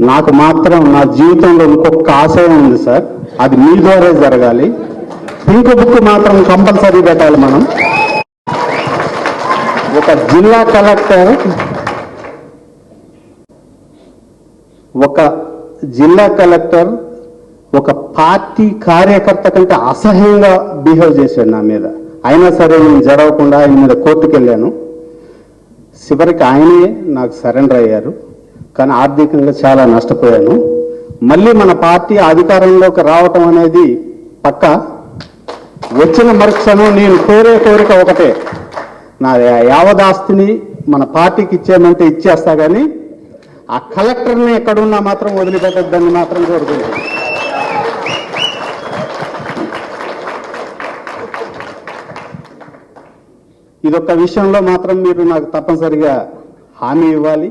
నాకు మాత్రం నా జీవితంలో ఇంకొక ఆశయం ఉంది సార్, అది మీ ద్వారా జరగాలి. పింక్ బుక్ మాత్రం కంపల్సరీ పెట్టాలి. మనం ఒక జిల్లా కలెక్టర్ ఒక పార్టీ కార్యకర్త కంటే అసహ్యంగా బిహేవ్ చేశాడు నా మీద. అయినా సరే నేను జరగకుండా ఆయన మీద కోర్టుకు వెళ్ళాను. చివరికి ఆయనే నాకు సరెండర్ అయ్యారు. కానీ ఆర్థికంగా చాలా నష్టపోయాను. మళ్ళీ మన పార్టీ అధికారంలోకి రావటం అనేది పక్క. వచ్చిన మరుక్షణం నేను కోరిక ఒకటే, నా యావదాస్తిని మన పార్టీకి ఇచ్చేయమంటే ఇచ్చేస్తా, కానీ ఆ కలెక్టర్ని ఎక్కడున్నా మాత్రం వదిలిపెట్టద్దని మాత్రం కోరుకుంటున్నాను. ఇదొక్క విషయంలో మాత్రం మీరు నాకు తప్పనిసరిగా హామీ ఇవ్వాలి.